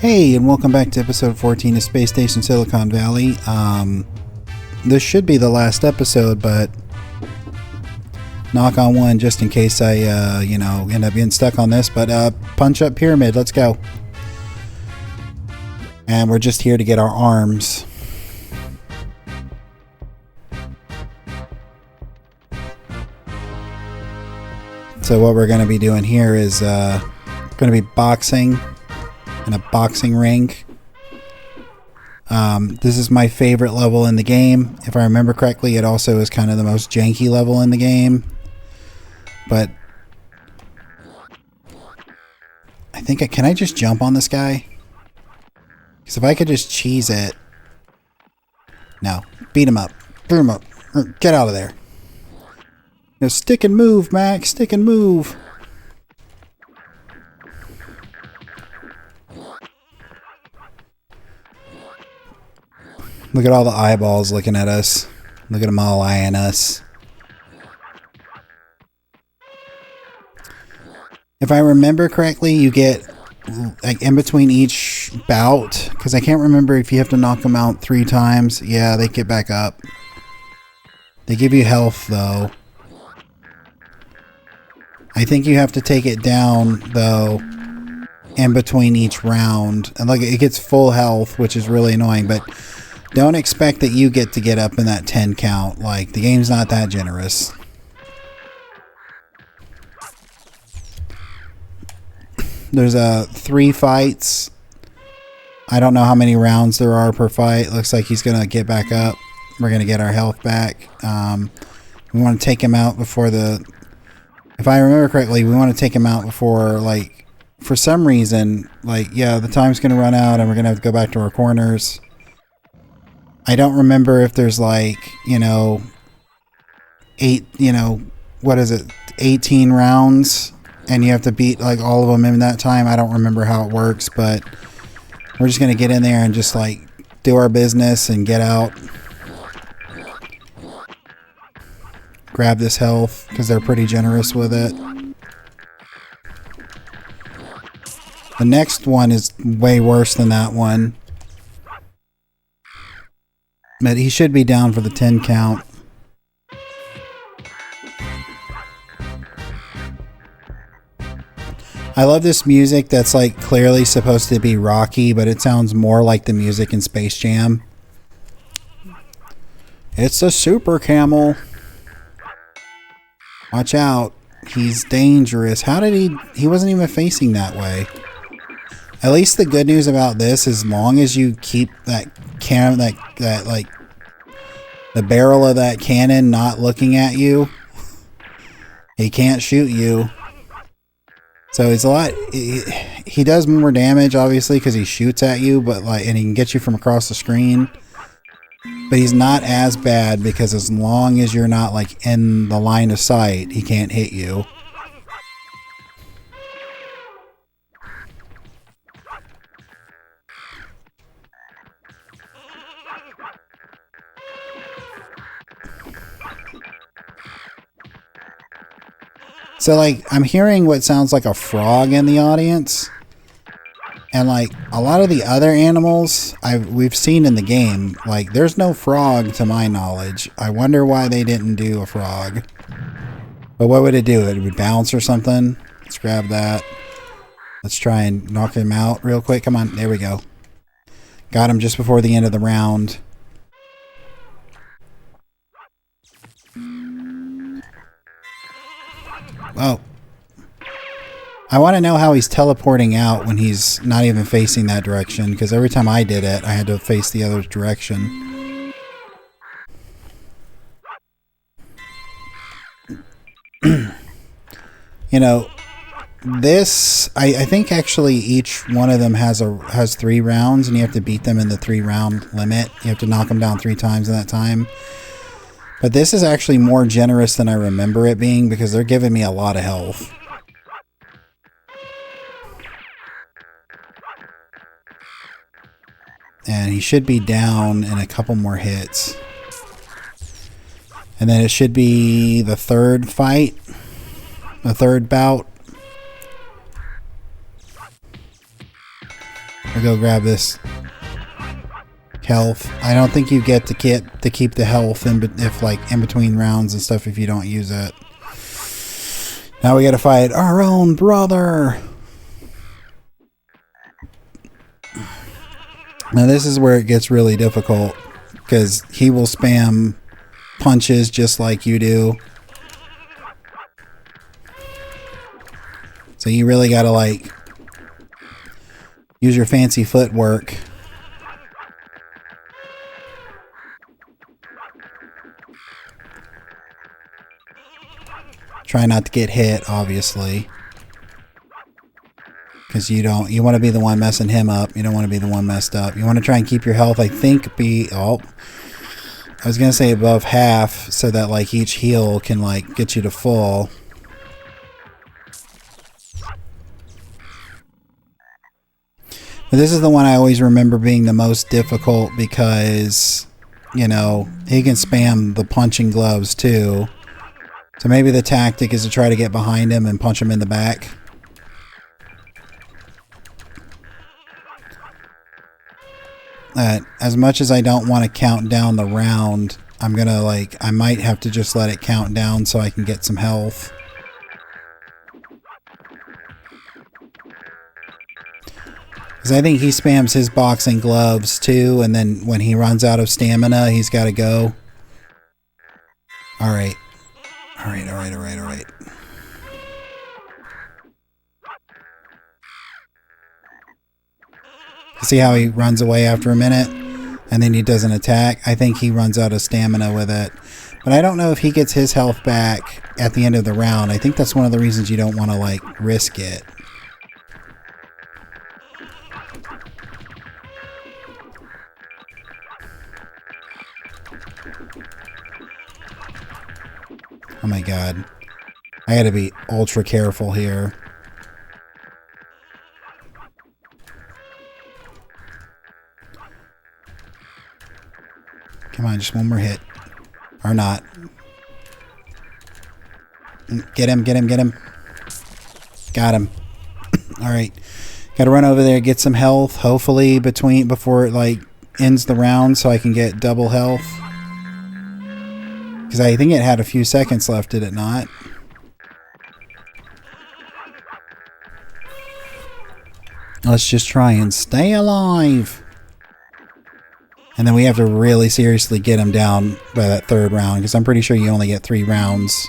Hey, and welcome back to episode 14 of Space Station Silicon Valley. This should be the last episode, but knock on wood, just in case I, end up getting stuck on this. But punch up pyramid, let's go. And we're just here to get our arms. So what we're going to be doing here is going to be boxing in a boxing ring. This is my favorite level in the game. If I remember correctly, it also is kind of the most janky level in the game. But I think can I just jump on this guy? Because if I could just cheese it. No. Beat him up. Boot him up. Get out of there. Now stick and move, Max. Stick and move. Look at all the eyeballs looking at us. Look at them all eyeing us. If I remember correctly, you get like in between each bout, because I can't remember if you have to knock them out 3 times. Yeah, they get back up. They give you health though. I think you have to take it down though in between each round, and like it gets full health, which is really annoying. But don't expect that you get to get up in that 10 count. Like, the game's not that generous. There's 3 fights. I don't know how many rounds there are per fight. Looks like he's going to get back up. We're going to get our health back. We want to take him out before the... If I remember correctly, we want to take him out before, like, for some reason, like, yeah, the time's going to run out and we're going to have to go back to our corners. I don't remember if there's like, 18 rounds and you have to beat like all of them in that time. I don't remember how it works, but we're just going to get in there and just like do our business and get out. Grab this health because they're pretty generous with it. The next one is way worse than that one. But he should be down for the 10 count. I love this music that's like clearly supposed to be rocky, but it sounds more like the music in Space Jam. It's a super camel. Watch out. He's dangerous. How did he wasn't even facing that way. At least the good news about this, as long as you keep that like the barrel of that cannon not looking at you, he can't shoot you. So it's a lot. He does more damage, obviously, because he shoots at you, but like, and he can get you from across the screen. But he's not as bad because as long as you're not like in the line of sight, he can't hit you. So, like, I'm hearing what sounds like a frog in the audience. And, like, a lot of the other animals we've seen in the game, like, there's no frog to my knowledge. I wonder why they didn't do a frog. But what would it do? It would bounce or something? Let's grab that. Let's try and knock him out real quick. Come on. There we go. Got him just before the end of the round. Oh. I want to know how he's teleporting out when he's not even facing that direction, because every time I did it, I had to face the other direction. This, I think actually each one of them has 3 rounds, and you have to beat them in the 3-round limit. You have to knock them down 3 times in that time. But this is actually more generous than I remember it being because they're giving me a lot of health. And he should be down in a couple more hits. And then it should be the 3rd fight. The 3rd bout. We'll go grab this health. I don't think you get to keep the health in between rounds and stuff if you don't use it. Now we gotta fight our own brother. Now this is where it gets really difficult because he will spam punches just like you do. So you really gotta like use your fancy footwork. Try not to get hit, obviously. Because you want to be the one messing him up. You don't want to be the one messed up. You want to try and keep your health, I think, I was going to say above half, so that like each heal can like get you to full. But this is the one I always remember being the most difficult because, you know, he can spam the punching gloves too. So maybe the tactic is to try to get behind him and punch him in the back. As much as I don't want to count down the round, I might have to just let it count down so I can get some health. Because I think he spams his boxing gloves too, and then when he runs out of stamina, he's got to go. Alright. Alright. See how he runs away after a minute and then he doesn't attack? I think he runs out of stamina with it. But I don't know if he gets his health back at the end of the round. I think that's one of the reasons you don't want to like risk it. Oh my god. I gotta be ultra careful here. Come on, just one more hit. Or not. Get him. Got him. Alright. Gotta run over there, get some health, hopefully before it like ends the round so I can get double health. Because I think it had a few seconds left, did it not? Let's just try and stay alive. And then we have to really seriously get him down by that third round, because I'm pretty sure you only get 3 rounds.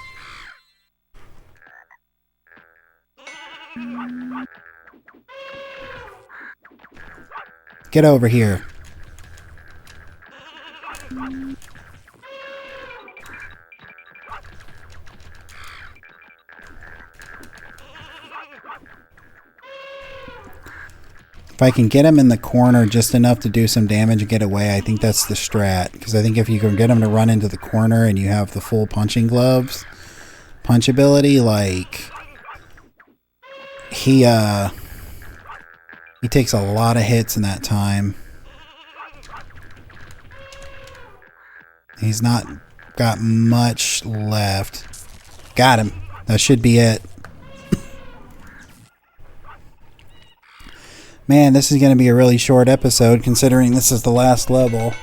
Get over here. If I can get him in the corner just enough to do some damage and get away, I think that's the strat. Because I think if you can get him to run into the corner and you have the full punching gloves, punch ability, like, he takes a lot of hits in that time. He's not got much left. Got him. That should be it. Man, this is going to be a really short episode considering this is the last level.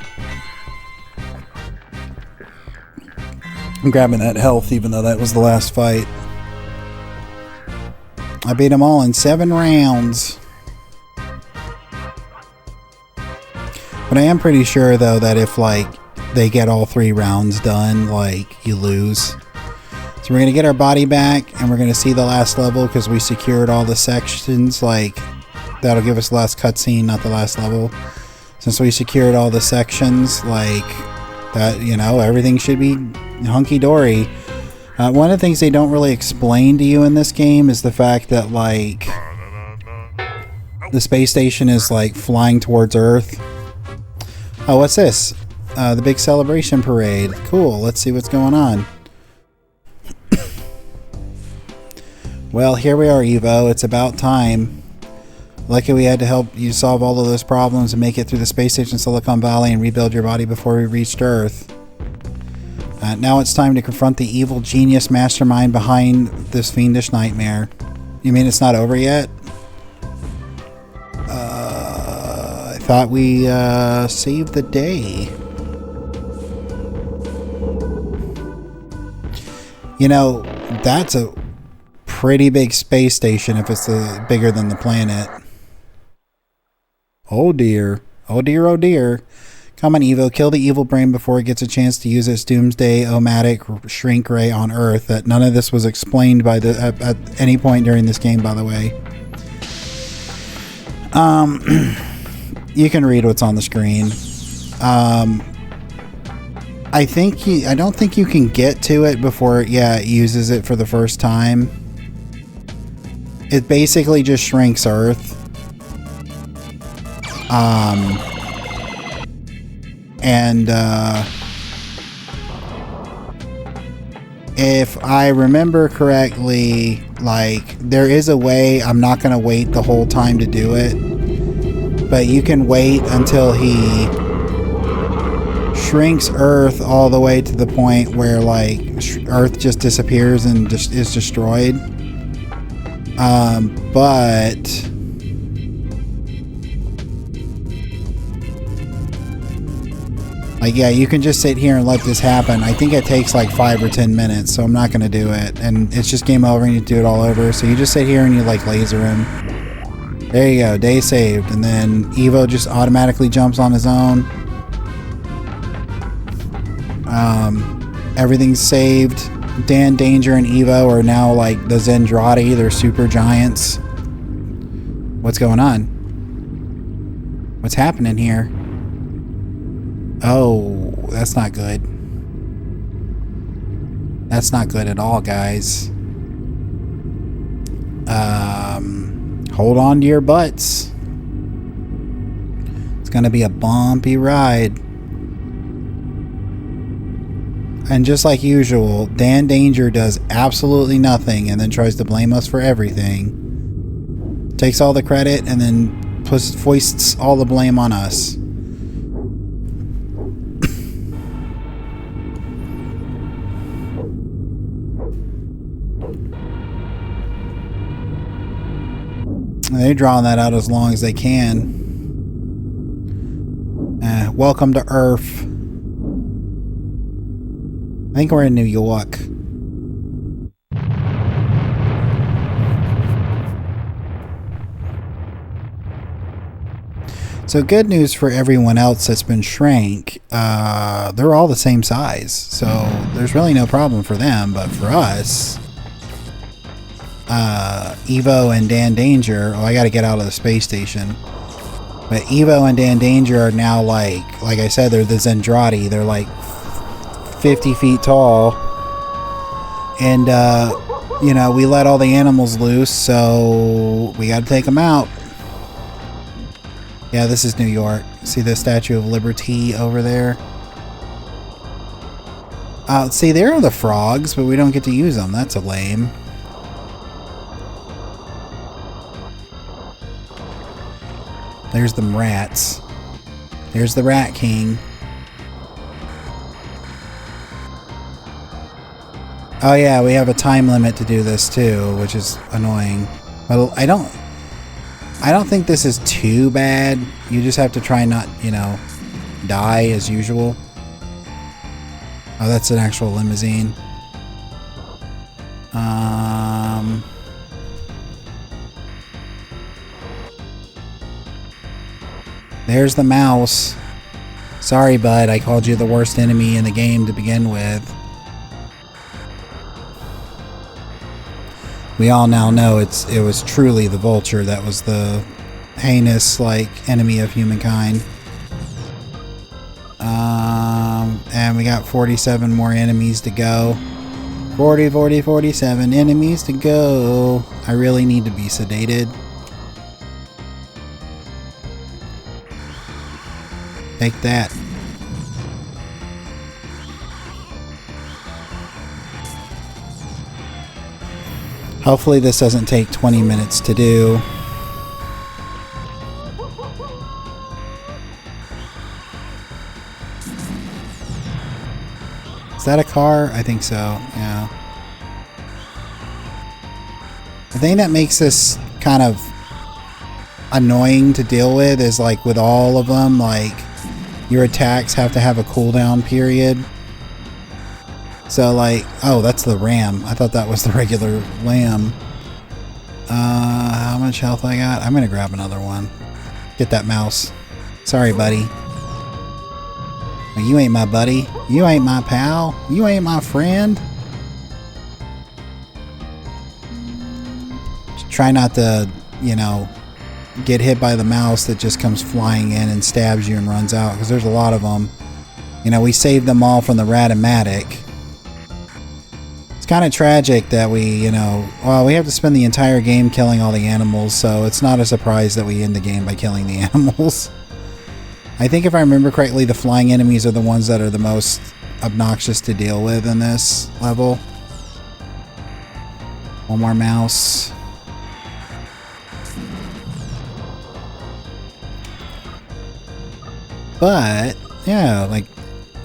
I'm grabbing that health even though that was the last fight. I beat them all in 7 rounds. But I am pretty sure though that if like they get all 3 rounds done, like you lose. So we're going to get our body back and we're going to see the last level because we secured all the sections. Like, that'll give us the last cutscene, not the last level. Since we secured all the sections, like that, you know, everything should be hunky-dory. One of the things they don't really explain to you in this game is the fact that, like, the space station is, like, flying towards Earth. Oh, what's this? The big celebration parade. Cool, let's see what's going on. Well, here we are, Evo. It's about time. Lucky we had to help you solve all of those problems and make it through the space station Silicon Valley and rebuild your body before we reached Earth. Now it's time to confront the evil genius mastermind behind this fiendish nightmare. You mean it's not over yet? thought we saved the day. You know, that's a pretty big space station if it's bigger than the planet. Oh dear. Oh dear, oh dear. Come on, Evo. Kill the evil brain before it gets a chance to use its doomsday omatic shrink ray on Earth. That none of this was explained by at any point during this game, by the way. You can read what's on the screen. I don't think you can get to it before it uses it for the first time. It basically just shrinks Earth. If I remember correctly, like, there is a way, I'm not going to wait the whole time to do it, but you can wait until he shrinks Earth all the way to the point where, like, Earth just disappears and just is destroyed. But like, yeah, you can just sit here and let this happen. I think it takes like 5 or 10 minutes, so I'm not going to do it. And it's just game over and you do it all over. So you just sit here and you like laser him. There you go, day saved. And then Evo just automatically jumps on his own. Everything's saved. Dan, Danger, and Evo are now like the Zendrati. They're super giants. What's going on? What's happening here? Oh, that's not good. That's not good at all, guys. Hold on to your butts. It's gonna be a bumpy ride. And just like usual, Dan Danger does absolutely nothing and then tries to blame us for everything. Takes all the credit and then foists all the blame on us. They're drawing that out as long as they can. Welcome to Earth. I think we're in New York. So good news for everyone else that's been shrank. They're all the same size. So there's really no problem for them. But for us, Evo and Dan Danger... Oh, I gotta get out of the space station. But Evo and Dan Danger are now like I said, they're the Zendrati. They're like 50 feet tall, and you know, we let all the animals loose, so we got to take them out. Yeah, this is New York. See the Statue of Liberty over there? See, there are the frogs, but we don't get to use them. That's a lame. There's them rats. There's the Rat King. Oh yeah, we have a time limit to do this too, which is annoying. But I don't think this is too bad. You just have to try not, you know, die as usual. Oh, that's an actual limousine. There's the mouse. Sorry, bud, I called you the worst enemy in the game to begin with. We all now know it was truly the Vulture that was the heinous, like, enemy of humankind. And we got 47 more enemies to go. 47 enemies to go. I really need to be sedated. Take that. Hopefully this doesn't take 20 minutes to do. Is that a car? I think so, yeah. The thing that makes this kind of annoying to deal with is like with all of them, like your attacks have to have a cooldown period. So like, oh, that's the ram. I thought that was the regular lamb. How much health I got? I'm gonna grab another one. Get that mouse. Sorry, buddy. You ain't my buddy. You ain't my pal. You ain't my friend. Just try not to, you know, get hit by the mouse that just comes flying in and stabs you and runs out, because there's a lot of them. You know, we saved them all from the Ratomatic. It's kind of tragic that we, you know, well, we have to spend the entire game killing all the animals, so it's not a surprise that we end the game by killing the animals. I think if I remember correctly, the flying enemies are the ones that are the most obnoxious to deal with in this level. One more mouse. But, yeah, like,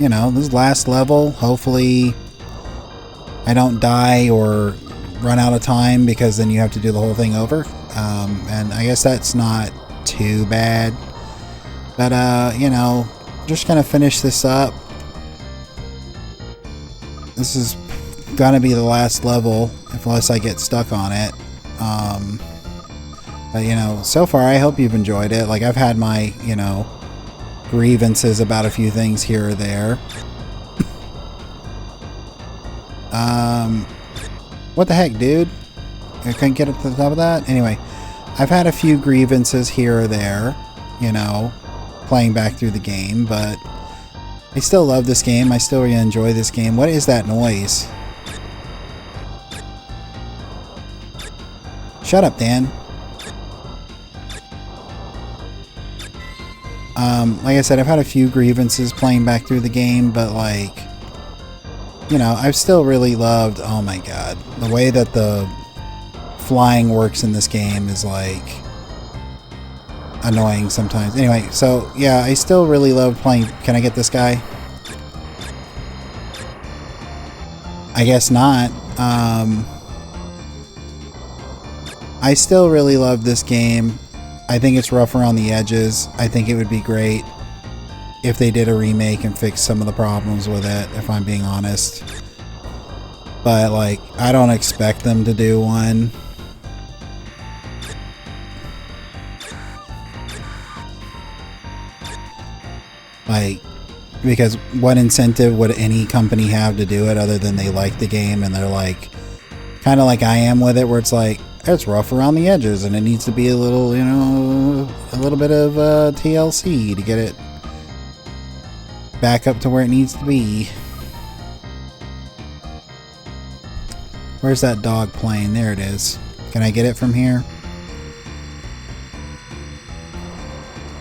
you know, this last level, hopefully I don't die or run out of time, because then you have to do the whole thing over. And I guess that's not too bad. But, you know, just gonna finish this up. This is gonna be the last level, unless I get stuck on it. But, you know, so far I hope you've enjoyed it. Like, I've had my, you know, grievances about a few things here or there. What the heck, dude? I couldn't get up to the top of that? Anyway, I've had a few grievances here or there, you know, playing back through the game, but I still love this game. I still really enjoy this game. What is that noise? Shut up, Dan. Like I said, I've had a few grievances playing back through the game, but like, you know, I've still really loved, oh my god, the way that the flying works in this game is like annoying sometimes. Anyway, so yeah, I still really love playing. Can I get this guy? I guess not. I still really love this game. I think it's rough around the edges. I think it would be great if they did a remake and fixed some of the problems with it, if I'm being honest. But like, I don't expect them to do one. Like, because what incentive would any company have to do it other than they like the game and they're like, kind of like I am with it, where it's like, it's rough around the edges and it needs to be a little, you know, a little bit of TLC to get it back up to where it needs to be. Where's that dog playing? There it is. Can I get it from here?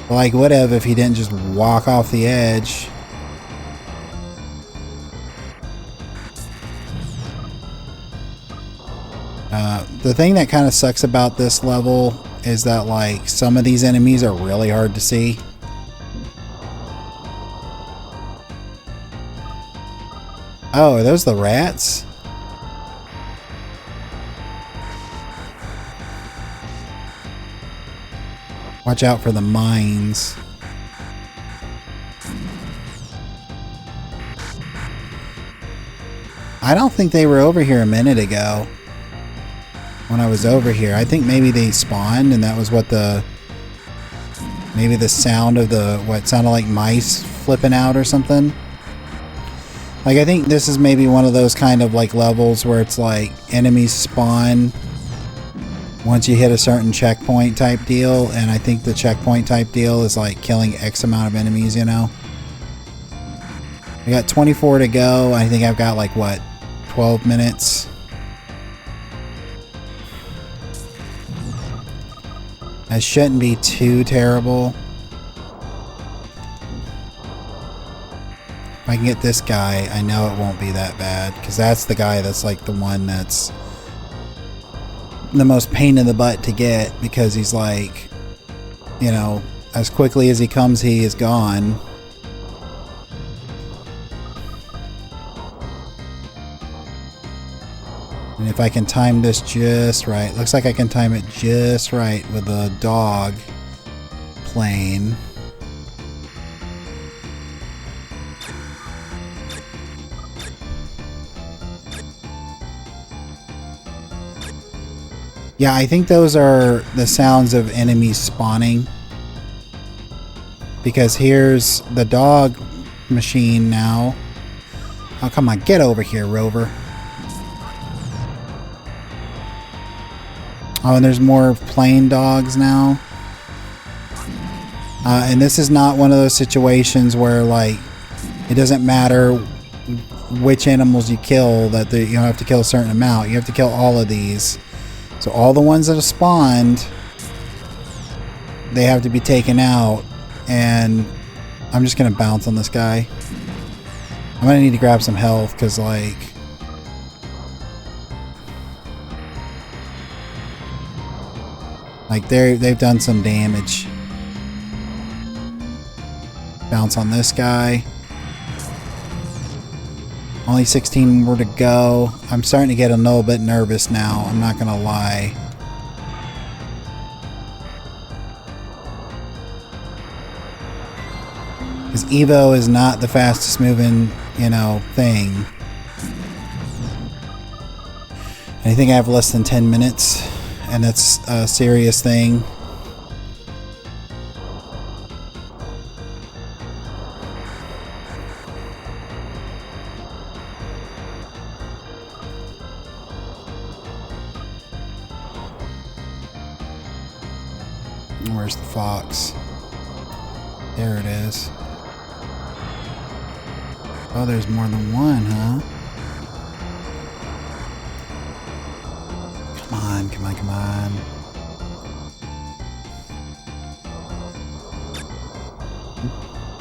Like, would have if he didn't just walk off the edge. The thing that kind of sucks about this level is that, like, some of these enemies are really hard to see. Oh, are those the rats? Watch out for the mines. I don't think they were over here a minute ago. When I was over here, I think maybe they spawned and that was what the... Maybe the sound of the... What sounded like mice flipping out or something. Like, I think this is maybe one of those kind of like levels where it's like enemies spawn once you hit a certain checkpoint type deal, and I think the checkpoint type deal is like killing X amount of enemies, you know? I got 24 to go. I think I've got like, what, 12 minutes? That shouldn't be too terrible. If I can get this guy, I know it won't be that bad, because that's the guy that's like the one that's the most pain in the butt to get, because he's like, you know, as quickly as he comes, he is gone. And if I can time this just right, looks like I can time it just right with the dog. plane. Yeah, I think those are the sounds of enemies spawning. Because here's the dog machine now. Oh, come on, get over here, Rover. Oh, and there's more plane dogs now. And this is not one of those situations where, like, it doesn't matter which animals you kill, that you don't have to kill a certain amount. You have to kill all of these. So all the ones that have spawned, they have to be taken out. And I'm just going to bounce on this guy. I'm going to need to grab some health because, like... they've done some damage. Bounce on this guy. Only 16 more to go. I'm starting to get a little bit nervous now. I'm not going to lie. Because Evo is not the fastest moving, you know, thing. And I think I have less than 10 minutes. And that's a serious thing. Where's the fox? There it is. Oh, there's more than one, huh? Come on, come on, come on.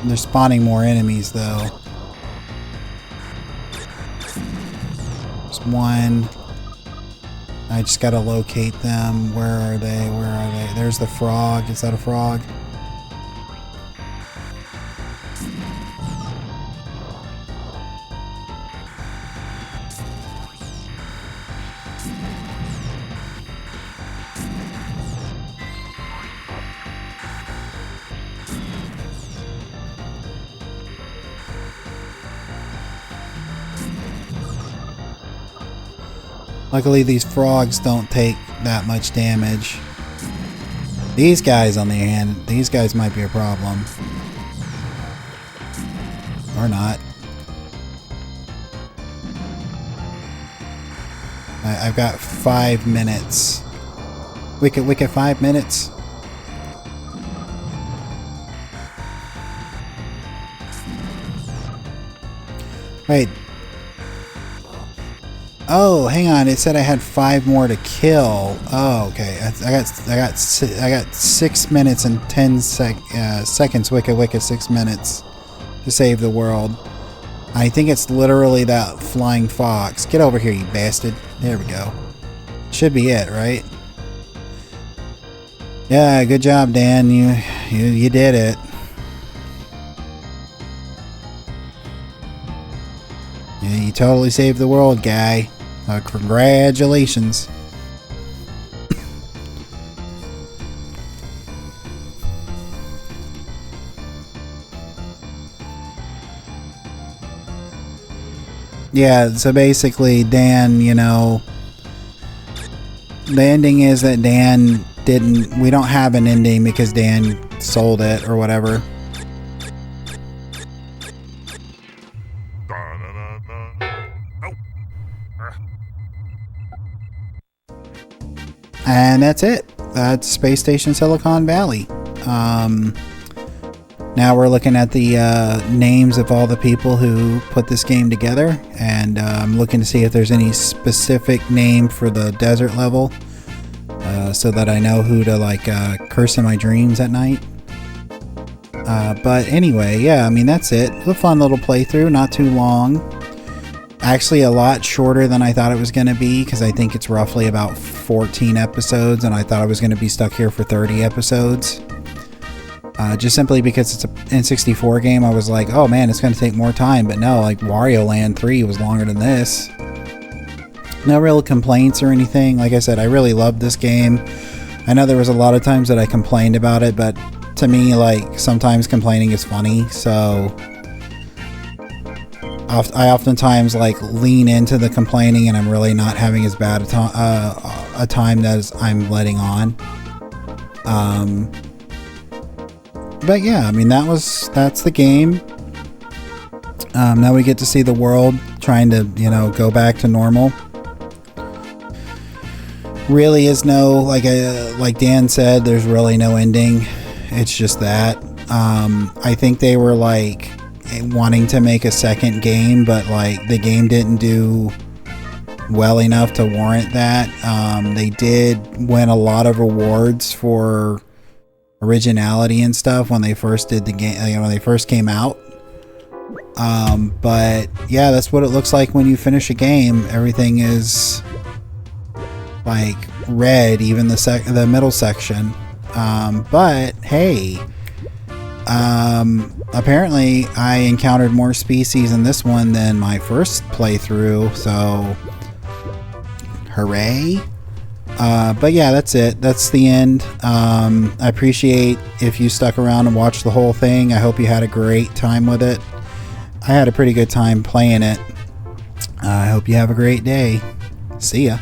They're spawning more enemies, though. There's one. I just gotta locate them. Where are they? Where are they? There's the frog. Is that a frog? Luckily, these frogs don't take that much damage. These guys, on the other hand, these guys might be a problem. Or not. I've got 5 minutes. Wicket, 5 minutes. Wait. Oh, hang on. It said I had 5 more to kill. Oh, okay. I got 6 minutes and 10 seconds. Wicket, 6 minutes to save the world. I think it's literally that flying fox. Get over here, you bastard. There we go. Should be it, right? Yeah, good job, Dan. You did it. Yeah, you totally saved the world, guy. Congratulations. Yeah, so basically, Dan, you know, the ending is that Dan didn't, we don't have an ending because Dan sold it or whatever. And that's it. That's Space Station Silicon Valley. Now we're looking at the names of all the people who put this game together, and I'm looking to see if there's any specific name for the desert level, so that I know who to like curse in my dreams at night. But anyway, yeah, I mean that's it. It's a fun little playthrough, not too long. Actually a lot shorter than I thought it was going to be, because I think it's roughly about 14 episodes, and I thought I was going to be stuck here for 30 episodes. Just simply because it's an N64 game, I was like, oh man, it's going to take more time. But no, like Wario Land 3 was longer than this. No real complaints or anything. Like I said, I really loved this game. I know there was a lot of times that I complained about it, but to me, like, sometimes complaining is funny, so I oftentimes like lean into the complaining, and I'm really not having as bad a time as I'm letting on. But yeah, I mean, that's the game. Now we get to see the world trying to, go back to normal. Really is no, like Dan said, there's really no ending. It's just that. I think they were like wanting to make a second game, but like the game didn't do well enough to warrant that. They did win a lot of awards for originality and stuff when they first did the game, when they first came out. But yeah, that's what it looks like when you finish a game. Everything is like red, even the middle section. But hey, apparently I encountered more species in this one than my first playthrough, so hooray. But yeah, that's it. That's the end. I appreciate if you stuck around and watched the whole thing. I hope you had a great time with it. I had a pretty good time playing it. I hope you have a great day. See ya.